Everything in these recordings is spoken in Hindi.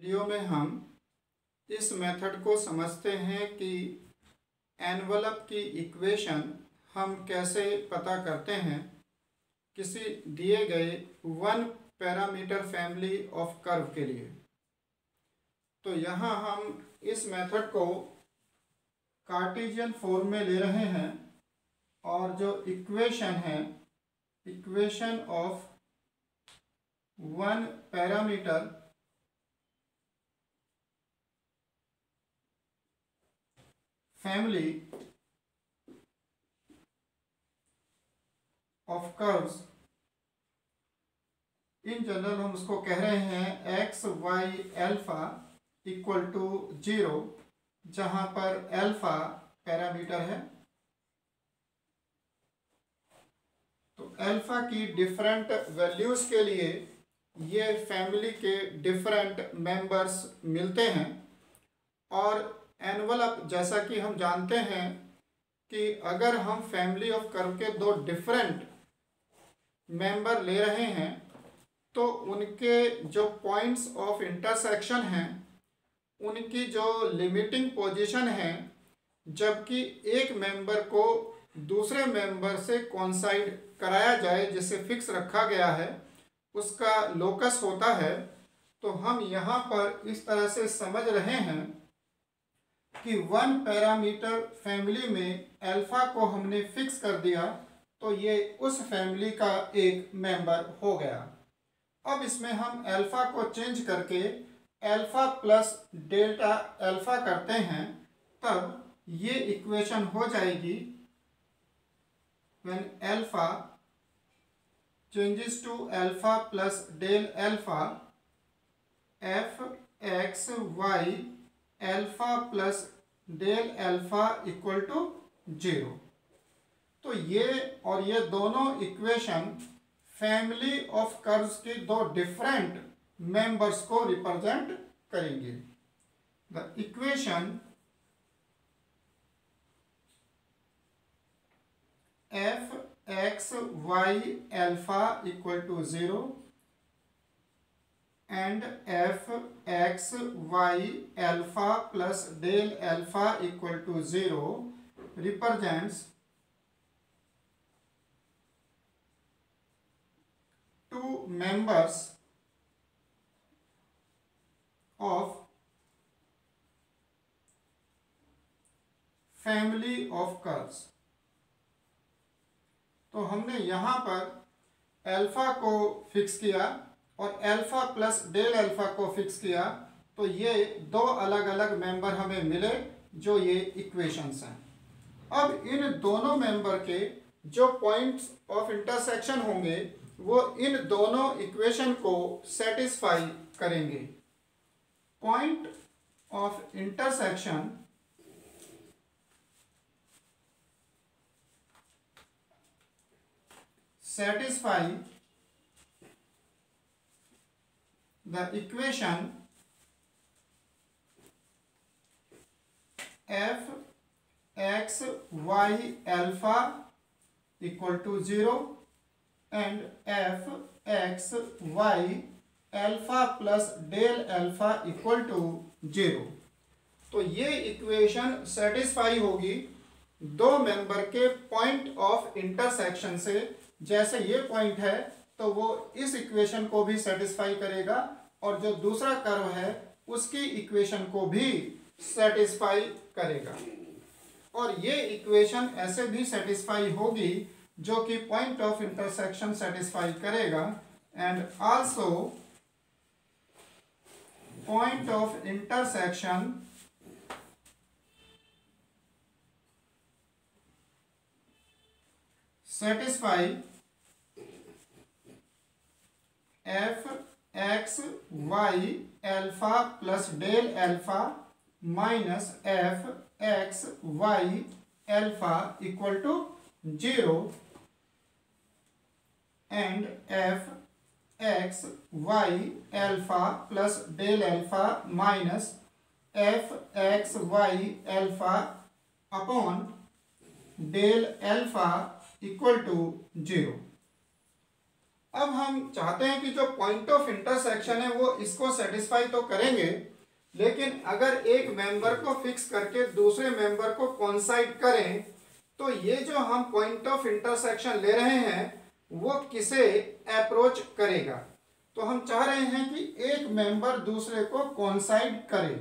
वीडियो में हम इस मेथड को समझते हैं कि एनवलप की इक्वेशन हम कैसे पता करते हैं किसी दिए गए one parameter family of curve के लिए। तो यहाँ हम इस मेथड को कार्टेशियन फॉर्म में ले रहे हैं और जो इक्वेशन है, equation of one parameter family of curves, in general हम उसको कह रहे हैं x y alpha equal to 0, जहां पर एल्फा पैरामीटर है। तो एल्फा की डिफरेंट वैल्यूज के लिए ये फैमिली के डिफरेंट मेंबर्स मिलते हैं। और एनवलप, जैसा कि हम जानते हैं कि अगर हम फैमिली ऑफ कर्व के दो डिफरेंट मेंबर ले रहे हैं तो उनके जो पॉइंट्स ऑफ इंटरसेक्शन हैं, उनकी जो लिमिटिंग पोजीशन है, जबकि एक मेंबर को दूसरे मेंबर से कोइंसाइड कराया जाए, जिसे फिक्स रखा गया है, उसका लोकस होता है। तो हम यहाँ पर इस तरह से समझ रहे हैं कि वन पैरामीटर फैमिली में अल्फा को हमने फिक्स कर दिया तो ये उस फैमिली का एक मेंबर हो गया। अब इसमें हम अल्फा को चेंज करके अल्फा प्लस डेल्टा अल्फा करते हैं, तब ये इक्वेशन हो जाएगी when alpha changes to alpha plus del alpha f x Y alpha plus del alpha equal to 0। तो ये और ये दोनों इक्वेशन फैमिली ऑफ कर्व्स के दो डिफरेंट मेंबर्स को रिप्रेजेंट करेंगे। The equation f x Y alpha equal to 0 and f x y alpha plus del alpha equal to 0 represents two members of family of curves। तो हमने यहाँ पर अल्फा को फिक्स किया और अल्फा प्लस डेल अल्फा को फिक्स किया, तो ये दो अलग अलग मेंबर हमें मिले जो ये इक्वेशंस हैं। अब इन दोनों मेंबर के जो पॉइंट्स ऑफ इंटरसेक्शन होंगे वो इन दोनों इक्वेशन को सेटिस्फाई करेंगे। Point of intersection satisfy the equation f x y alpha equal to 0 and f x y alpha plus del alpha equal to 0। तो ये इक्वेशन सेटिस्फाई होगी दो मेंबर के पॉइंट ऑफ इंटरसेक्शन से। जैसे ये पॉइंट है तो वो इस इक्वेशन को भी सेटिस्फाई करेगा और जो दूसरा कर्व है उसकी इक्वेशन को भी सेटिस्फाई करेगा। और ये इक्वेशन ऐसे भी सेटिस्फाई होगी जो कि पॉइंट ऑफ इंटरसेक्शन सेटिस्फाई करेगा, and also point of intersection satisfy f x y alpha plus del alpha minus f x y alpha equal to 0 and f x y alpha plus del alpha minus f x y alpha upon del alpha equal to 0। अब हम चाहते हैं कि जो पॉइंट ऑफ इंटरसेक्शन है वो इसको सेटिस्फाई तो करेंगे, लेकिन अगर एक मेंबर को फिक्स करके दूसरे मेंबर को कोइंसाइड करें तो ये जो हम पॉइंट ऑफ इंटरसेक्शन ले रहे हैं वो किसे अप्रोच करेगा। तो हम चाह रहे हैं कि एक मेंबर दूसरे को कोइंसाइड करे।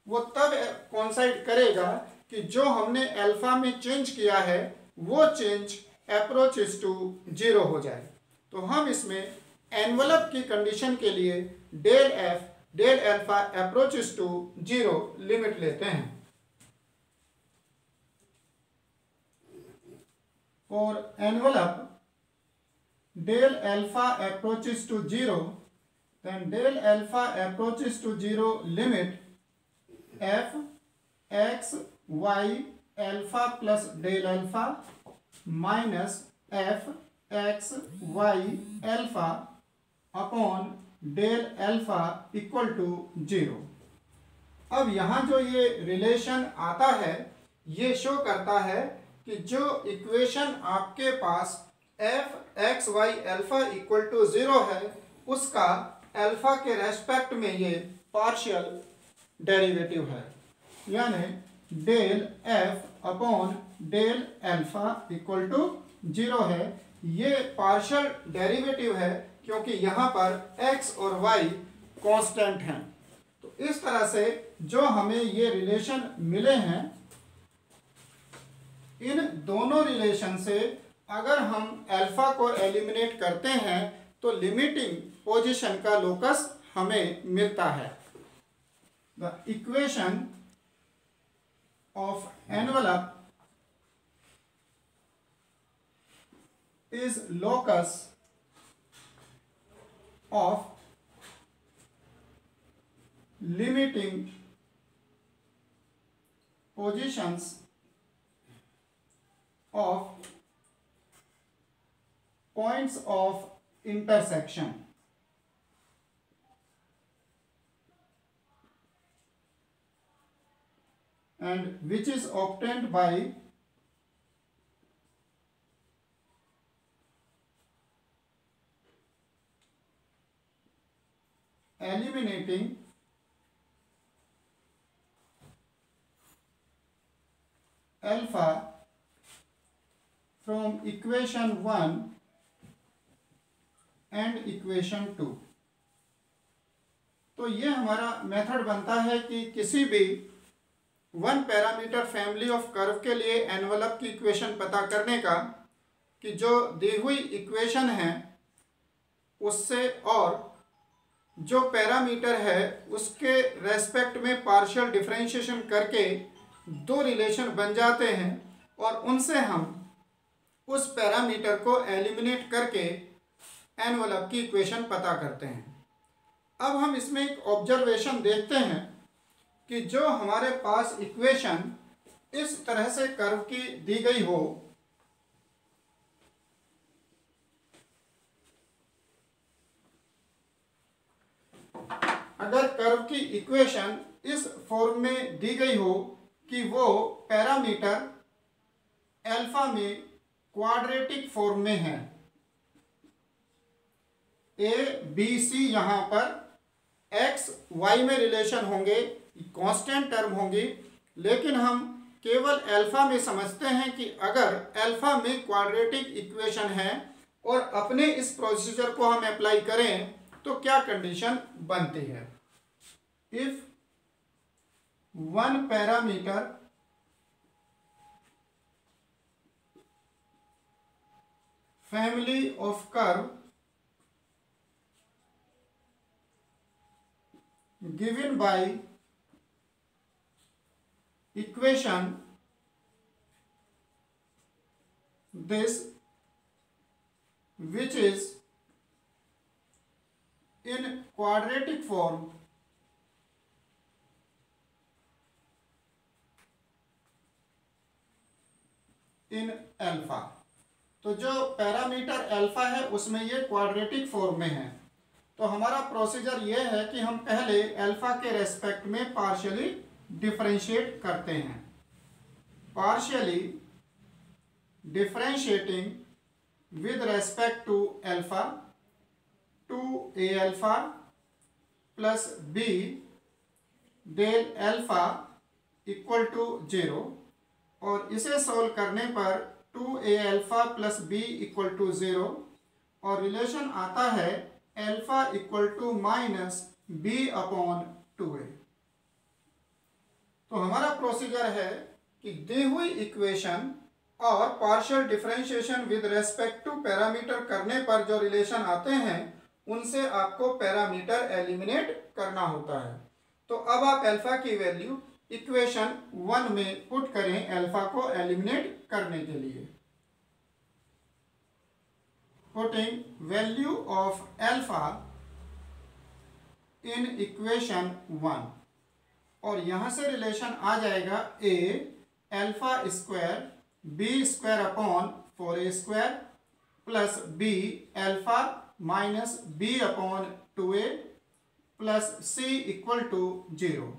वो तब कोइंसाइड करेगा कि जो हमने अल्फा में चेंज किया है वो चेंज अप्रोचेस टू 0 हो जाए। तो हम इसमें एनवलप की कंडीशन के लिए del f del alpha approaches to 0 limit लेते हैं। For envelope del alpha approaches to 0, then del alpha approaches to 0 limit f x y alpha plus del alpha minus f x y alpha upon del alpha equal to 0। अब यहाँ जो ये रिलेशन आता है ये शो करता है कि जो इक्वेशन आपके पास F x Y alpha equal to 0 है उसका अल्फा के रेस्पेक्ट में ये पार्शियल डेरिवेटिव है, यानी del f upon del alpha equal to 0 है। ये पार्शियल डेरिवेटिव है क्योंकि यहाँ पर x और y कांस्टेंट हैं। तो इस तरह से जो हमें ये रिलेशन मिले हैं, इन दोनों रिलेशन से अगर हम अल्फा को एलिमिनेट करते हैं तो लिमिटिंग पोजीशन का लोकस हमें मिलता है। The equation of envelope is locus of limiting positions of points of intersection, and which is obtained by eliminating alpha from equation 1 and equation 2। तो ये हमारा मेथड बनता है कि किसी भी one parameter family of curve के लिए एनवलप की इक्वेशन पता करने का, कि जो दी हुई इक्वेशन है उससे और जो पैरामीटर है उसके रेस्पेक्ट में पार्शियल डिफरेंशिएशन करके दो रिलेशन बन जाते हैं और उनसे हम उस पैरामीटर को एलिमिनेट करके एनवलप की इक्वेशन पता करते हैं। अब हम इसमें एक ऑब्जर्वेशन देखते हैं कि जो हमारे पास इक्वेशन इस तरह से कर्व की दी गई हो, अगर कर्व की इक्वेशन इस फॉर्म में दी गई हो कि वो पैरामीटर अल्फा में क्वाड्रेटिक फॉर्म में है, ए बी सी यहाँ पर एक्स वाई में रिलेशन होंगे, कांस्टेंट टर्म होंगी, लेकिन हम केवल अल्फा में समझते हैं कि अगर अल्फा में क्वाड्रेटिक इक्वेशन है और अपने इस प्रोसीजर को हम अप्लाई करें तो क्या कंडीशन बनती है। If one parameter family of curve given by equation this, which is in quadratic form, in alpha। तो जो पैरामीटर अल्फा है उसमें ये क्वाड्रेटिक फॉर्म में है। तो हमारा प्रोसीजर ये है कि हम पहले अल्फा के रेस्पेक्ट में पार्शियली डिफरेंशिएट करते हैं। Partially differentiating with respect to alpha 2a alpha plus b del alpha equal to 0, और इसे सॉल्व करने पर 2a alpha plus b equal to 0, और रिलेशन आता है alpha equal to minus b upon 2a। तो हमारा प्रोसीजर है कि दी हुई इक्वेशन और partial differentiation with respect to parameter करने पर जो रिलेशन आते हैं उनसे आपको पैरामीटर एलिमिनेट करना होता है। तो अब आप अल्फा की वैल्यू इक्वेशन 1 में पुट करें अल्फा को एलिमिनेट करने के लिए। Putting value of alpha in equation 1, और यहां से रिलेशन आ जाएगा a alpha square b square upon 4a square plus b alpha minus b upon 2a plus c equal to 0,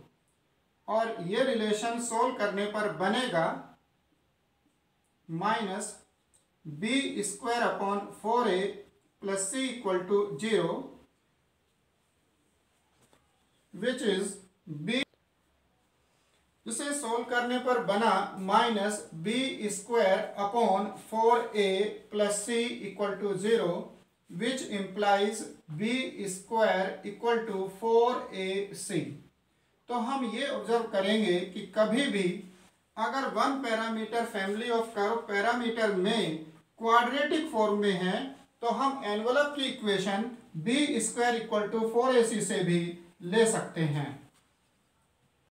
और ये रिलेशन सोल्व करने पर बनेगा minus b square upon 4a plus c equal to 0, which is b। इसे सोल्व करने पर बना minus b square upon 4a plus c equal to 0, which implies b square equal to 4ac। तो हम ये ऑब्जर्व करेंगे कि कभी भी अगर one parameter family of curve parameter में क्वाड्रेटिक फॉर्म में है तो हम एनवलप की equation b square equal to 4ac से भी ले सकते हैं।